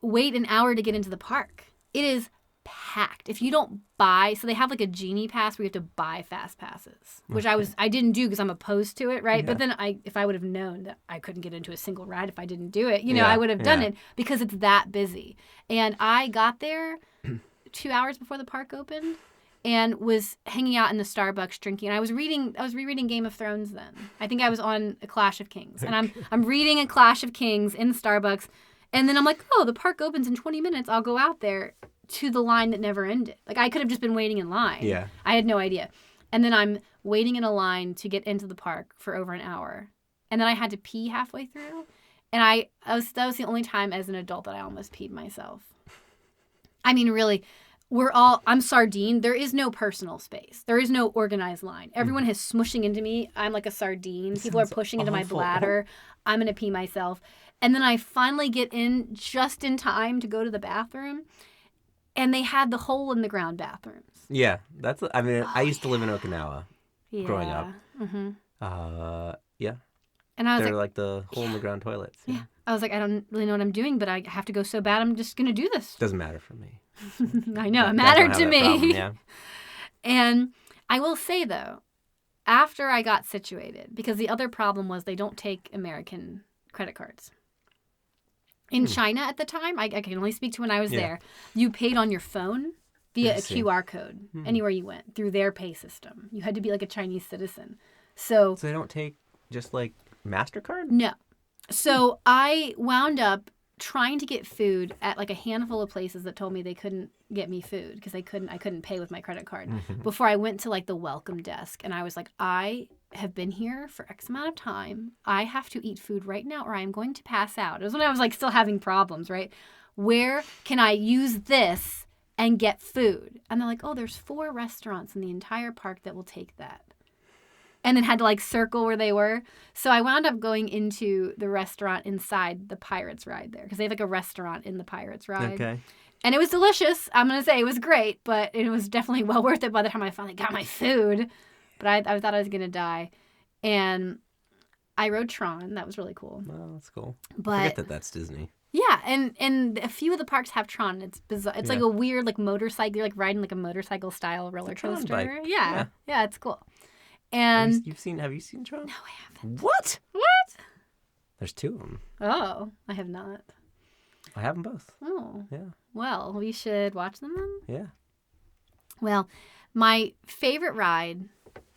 wait an hour to get into the park. It is packed. If you don't buy, so they have like a genie pass where you have to buy fast passes, which I didn't do because I'm opposed to it, right? Yeah. But then if I would have known that I couldn't get into a single ride if I didn't do it, I would have done it because it's that busy. And I got there 2 hours before the park opened, and was hanging out in the Starbucks drinking. And I was rereading Game of Thrones then. I think I was on A Clash of Kings. And I'm reading A Clash of Kings in Starbucks. And then I'm like, oh, the park opens in 20 minutes. I'll go out there to the line that never ended. Like, I could have just been waiting in line. Yeah. I had no idea. And then I'm waiting in a line to get into the park for over an hour. And then I had to pee halfway through. And that was the only time as an adult that I almost peed myself. I mean, really, I'm sardine. There is no personal space. There is no organized line. Everyone is smushing into me. I'm like a sardine. People are pushing into my bladder. I'm going to pee myself. And then I finally get in just in time to go to the bathroom. And they had the hole in the ground bathrooms. Yeah. I used to live in Okinawa growing up. Mm-hmm. Yeah. And I was They're like the hole in the ground toilets. Yeah. I was like, I don't really know what I'm doing, but I have to go so bad. I'm just going to do this. Doesn't matter for me. I know. It mattered to me. Problem, yeah. And I will say, though, after I got situated, because the other problem was they don't take American credit cards. In China at the time, I can only speak to when I was there, you paid on your phone via a QR code anywhere you went through their pay system. You had to be like a Chinese citizen. So they don't take just like MasterCard? No. So I wound up trying to get food at like a handful of places that told me they couldn't get me food because I couldn't pay with my credit card before I went to like the welcome desk. And I was like, I have been here for X amount of time. I have to eat food right now or I'm going to pass out. It was when I was like still having problems, right? Where can I use this and get food? And they're like, oh, there's 4 restaurants in the entire park that will take that. And then had to like circle where they were. So I wound up going into the restaurant inside the Pirates ride there because they have like a restaurant in the Pirates ride. Okay. And it was delicious. I'm going to say it was great, but it was definitely well worth it by the time I finally got my food. But I thought I was going to die. And I rode Tron. That was really cool. Oh, that's cool. But I forget that that's Disney. Yeah, and a few of the parks have Tron. It's bizarre. It's like a weird like motorcycle. You're like riding like a motorcycle style roller coaster. Bike. Yeah, it's cool. And have you seen Tron? No, I haven't. What? What? There's 2 of them. Oh, I have not. I have them both. Oh. Yeah. Well, we should watch them then? Yeah. Well, my favorite ride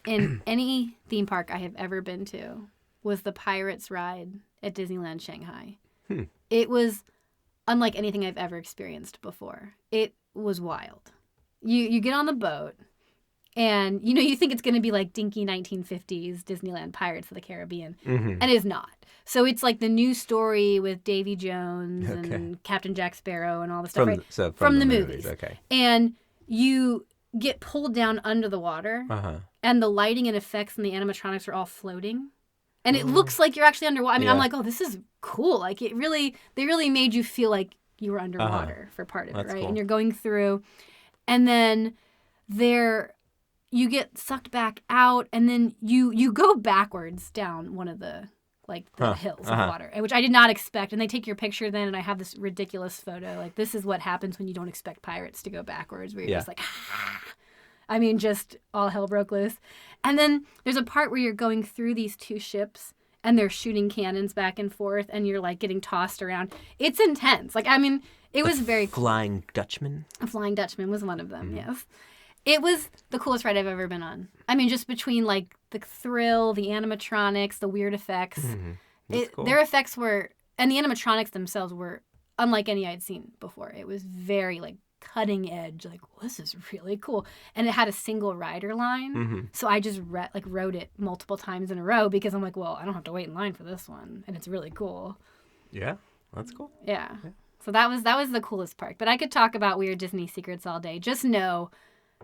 in any theme park I have ever been to was the Pirates ride at Disneyland Shanghai. It was unlike anything I've ever experienced before. It was wild. You get on the boat. And, you think it's going to be like dinky 1950s Disneyland Pirates of the Caribbean. And it is not. So it's like the new story with Davy Jones and Captain Jack Sparrow and all the stuff, from the movies. Okay. And you get pulled down under the water. And the lighting and effects and the animatronics are all floating. And it looks like you're actually underwater. I mean, I'm like, oh, this is cool. Like, they really made you feel like you were underwater for part of it, right? Cool. And you're going through. And then you get sucked back out, and then you go backwards down one of the hills of water, which I did not expect. And they take your picture then, and I have this ridiculous photo. Like, this is what happens when you don't expect pirates to go backwards, where you're just like, ah. I mean, just all hell broke loose. And then there's a part where you're going through these 2 ships, and they're shooting cannons back and forth, and you're like getting tossed around. It's intense. Like, I mean, it was very cool. Flying Dutchman? A Flying Dutchman was one of them, yes. It was the coolest ride I've ever been on. I mean, just between like the thrill, the animatronics, the weird effects. Cool. Their effects were, and the animatronics themselves were unlike any I'd seen before. It was very like cutting edge. Like, well, this is really cool. And it had a single rider line. So I just rode it multiple times in a row because I'm like, well, I don't have to wait in line for this one. And it's really cool. Yeah, that's cool. Yeah. So that was the coolest park. But I could talk about weird Disney secrets all day. Just know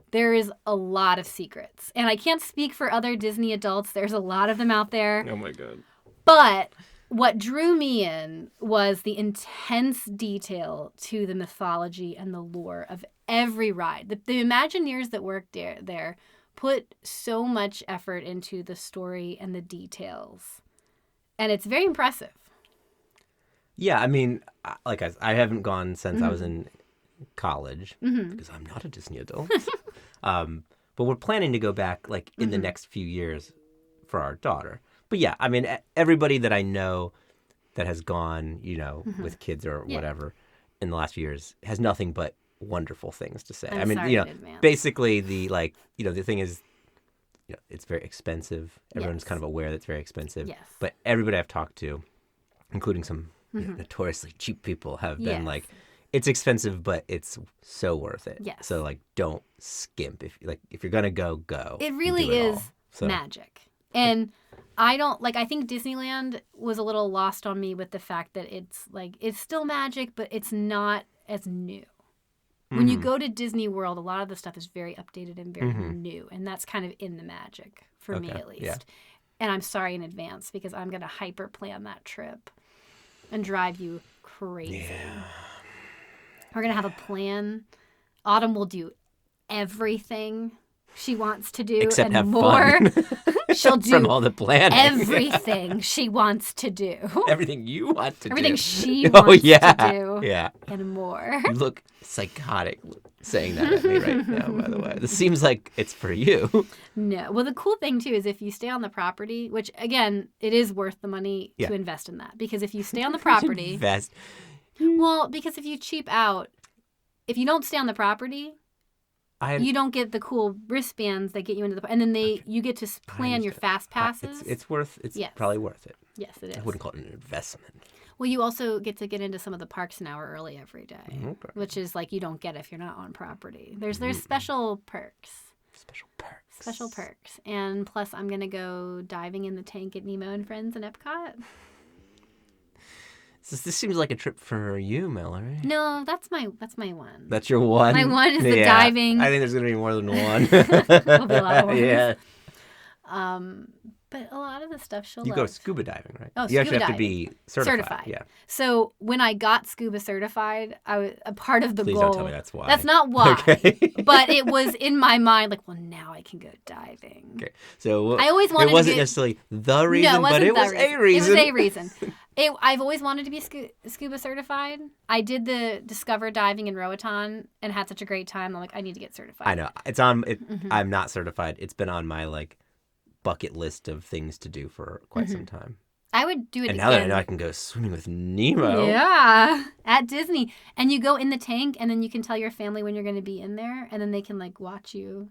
there is a lot of secrets. And I can't speak for other Disney adults. There's a lot of them out there. Oh, my God. But what drew me in was the intense detail to the mythology and the lore of every ride. The Imagineers that worked there put so much effort into the story and the details. And it's very impressive. Yeah, I mean, like I haven't gone since I was in college because I'm not a Disney adult. But we're planning to go back like in the next few years for our daughter. But yeah, I mean, everybody that I know that has gone, with kids or whatever in the last few years has nothing but wonderful things to say. I'm I mean, sorry in advance. basically the the thing is, it's very expensive. Everyone's Yes. kind of aware that it's very expensive. Yes. But everybody I've talked to, including some notoriously cheap people, have been Yes. like, it's expensive, but it's so worth it. Yes. So don't skimp. If you're gonna go. It and really do it is all. So, magic. And I think Disneyland was a little lost on me with the fact that it's still magic, but it's not as new. When you go to Disney World, a lot of the stuff is very updated and very new, and that's kind of in the magic for me at least. Yeah. And I'm sorry in advance because I'm going to hyper plan that trip and drive you crazy. Yeah. We're going to have a plan. Autumn will do everything she wants to do Except and have more. fun. She'll From do all the planning. everything she wants to do. Everything you want to Everything do. she wants to do. Yeah. And more. You look psychotic saying that at me right now, by the way. This seems like it's for you. No. Well, the cool thing, too, is if you stay on the property, which, again, it is worth the money to invest in that. Because if you stay on the property... Invest. Well, because if you cheap out, if you don't stay on the property... You don't get the cool wristbands that get you into the... And then you get to plan your fast passes. It's probably worth it. Yes, it is. I wouldn't call it an investment. Well, you also get to get into some of the parks an hour early every day, Okay. which is you don't get if you're not on property. There's special perks. Special perks. And plus, I'm going to go diving in the tank at Nemo and Friends in Epcot. This seems like a trip for you, Mallory. No, that's my one. That's your one? My one is the diving. I think there's going to be more than one. There'll be a lot of ones. Yeah. But a lot of the stuff she'll You love. go scuba diving, right? Oh, you actually scuba have to be certified. Yeah. So when I got scuba certified, I was a part of the Please goal. don't tell me that's why. That's not why. Okay. But it was in my mind, well, now I can go diving. Okay. So I always wanted it wasn't to necessarily the reason, no, but it was a reason. It was a reason. I've always wanted to be scuba certified. I did the Discover diving in Roatan and had such a great time. I'm like, I need to get certified. I know. It's on. I'm not certified. It's been on my bucket list of things to do for quite some time. I would do it And again. now that I know I can go swimming with Nemo. Yeah, at Disney. And you go in the tank, and then you can tell your family when you're going to be in there, and then they can watch you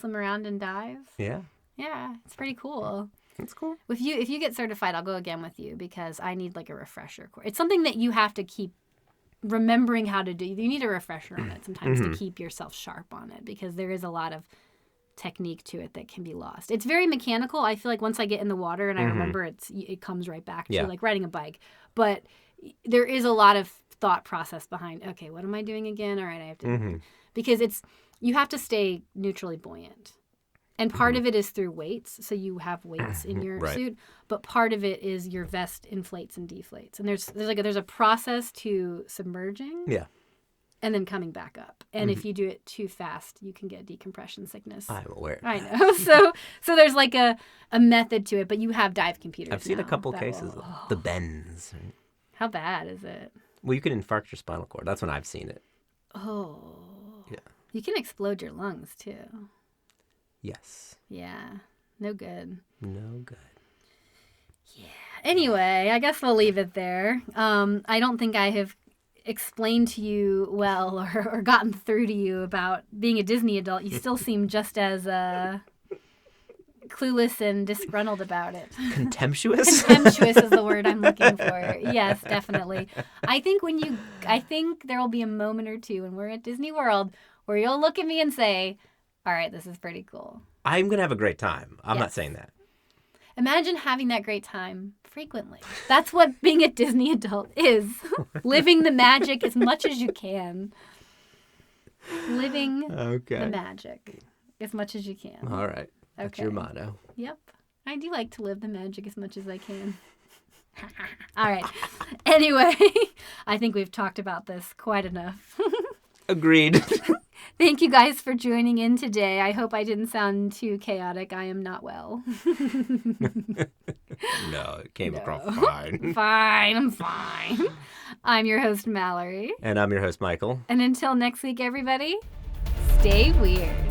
swim around and dive. Yeah. Yeah, it's pretty cool. That's cool. If you get certified, I'll go again with you because I need a refresher course. It's something that you have to keep remembering how to do. You need a refresher on it sometimes to keep yourself sharp on it because there is a lot of technique to it that can be lost. It's very mechanical. I feel like once I get in the water and I remember it comes right back to like riding a bike. But there is a lot of thought process behind, okay, what am I doing again? All right, I have to because you have to stay neutrally buoyant. And part of it is through weights, so you have weights in your suit, but part of it is your vest inflates and deflates. And there's a process to submerging. Yeah. And then coming back up. And if you do it too fast, you can get decompression sickness. I'm aware. I know. So there's a method to it, but you have dive computers. I've seen a now couple that cases will- of the bends. Right? How bad is it? Well, you can infarct your spinal cord. That's when I've seen it. Oh. Yeah. You can explode your lungs too. Yes. Yeah. No good. No good. Yeah. Anyway, I guess we'll leave it there. I don't think I have explained to you well or gotten through to you about being a Disney adult. You still seem just as clueless and disgruntled about it. Contemptuous? Contemptuous is the word I'm looking for. Yes, definitely. I think there will be a moment or two when we're at Disney World where you'll look at me and say, all right, this is pretty cool. I'm going to have a great time. I'm not Yes. saying that. Imagine having that great time frequently. That's what being a Disney adult is. Living the magic as much as you can. Living the magic as much as you can. All right. That's your motto. Yep. I do like to live the magic as much as I can. All right. Anyway, I think we've talked about this quite enough. Agreed. Thank you guys for joining in today. I hope I didn't sound too chaotic. I am not well. No, it came across fine. Fine, I'm fine. I'm your host, Mallory. And I'm your host, Michael. And until next week, everybody, stay weird.